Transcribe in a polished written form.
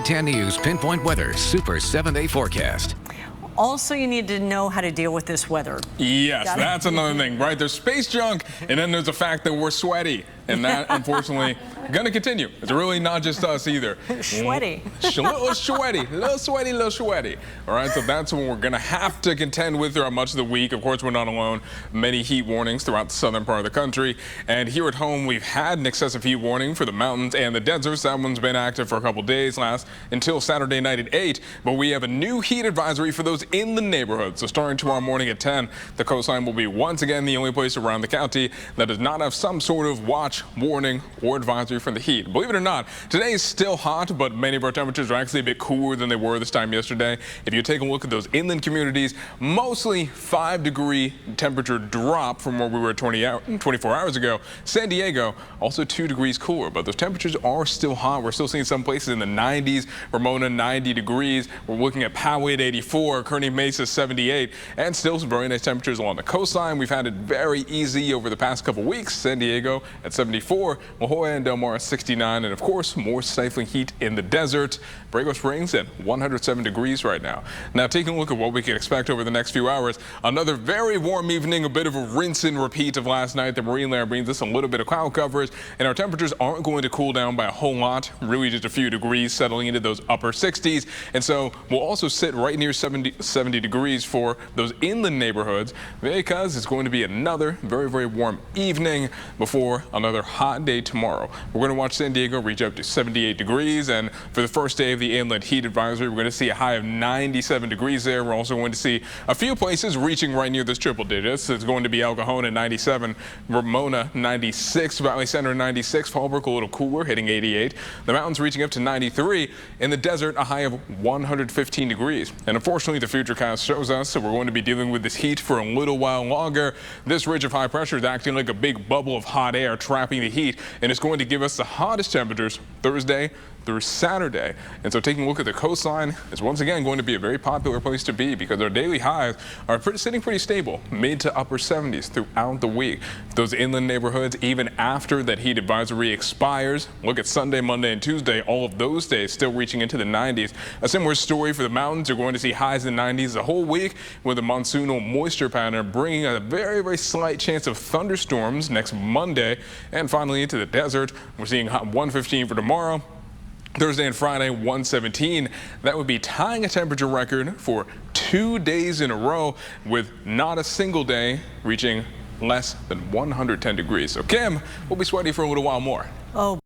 10 News Pinpoint Weather Super 7-Day Forecast. Also, you need to know how to deal with this weather. Yes, that's another thing, right? There's space junk, and then there's the fact that we're sweaty. And that, unfortunately, going to continue. It's really not just us either. Sweaty. Little sweaty. All right, so that's what we're going to have to contend with throughout much of the week. Of course, we're not alone. Many heat warnings throughout the southern part of the country. And here at home, we've had an excessive heat warning for the mountains and the deserts. That one's been active for a couple days until Saturday night at 8. But we have a new heat advisory for those in the neighborhood. So starting tomorrow morning at 10, the coastline will be once again the only place around the county that does not have some sort of watch, warning, or advisory from the heat. Believe it or not, today is still hot, but many of our temperatures are actually a bit cooler than they were this time yesterday. If you take a look at those inland communities, mostly 5-degree temperature drop from where we were 24 hours ago. San Diego, also 2 degrees cooler, but those temperatures are still hot. We're still seeing some places in the 90s, Ramona 90 degrees. We're looking at Poway at 84, Kearney Mesa 78, and still some very nice temperatures along the coastline. We've had it very easy over the past couple weeks. San Diego at 74, La Jolla and Del Mar 69, and of course more stifling heat in the desert. Borrego Springs at 107 degrees right now. Now taking a look at what we can expect over the next few hours, another very warm evening, a bit of a rinse and repeat of last night. The marine layer brings us a little bit of cloud coverage, and our temperatures aren't going to cool down by a whole lot, really just a few degrees, settling into those upper 60s. And so we'll also sit right near 70 degrees for those inland neighborhoods, because it's going to be another very warm evening before another hot day tomorrow. We're going to watch San Diego reach up to 78 degrees, and for the first day of the inland heat advisory, we're going to see a high of 97 degrees there. We're also going to see a few places reaching right near those triple digits. It's going to be El Cajon at 97, Ramona 96, Valley Center 96, Fallbrook a little cooler, hitting 88. The mountains reaching up to 93. In the desert, a high of 115 degrees. And unfortunately, the futurecast shows us that we're going to be dealing with this heat for a little while longer. This ridge of high pressure is acting like a big bubble of hot air, trapping the heat, and it's going to give us the hottest temperatures Thursday through Saturday. And so taking a look at the coastline, it's once again going to be a very popular place to be, because our daily highs are sitting pretty stable, mid to upper 70s throughout the week. Those inland neighborhoods, even after that heat advisory expires, look at Sunday, Monday, and Tuesday, all of those days still reaching into the 90s. A similar story for the mountains. You're going to see highs in the 90s the whole week, with a monsoonal moisture pattern bringing a very slight chance of thunderstorms next Monday. And finally into the desert, we're seeing 115 for tomorrow. Thursday and Friday, 117. That would be tying a temperature record for 2 days in a row, with not a single day reaching less than 110 degrees. So Kim, we'll be sweaty for a little while more. Oh.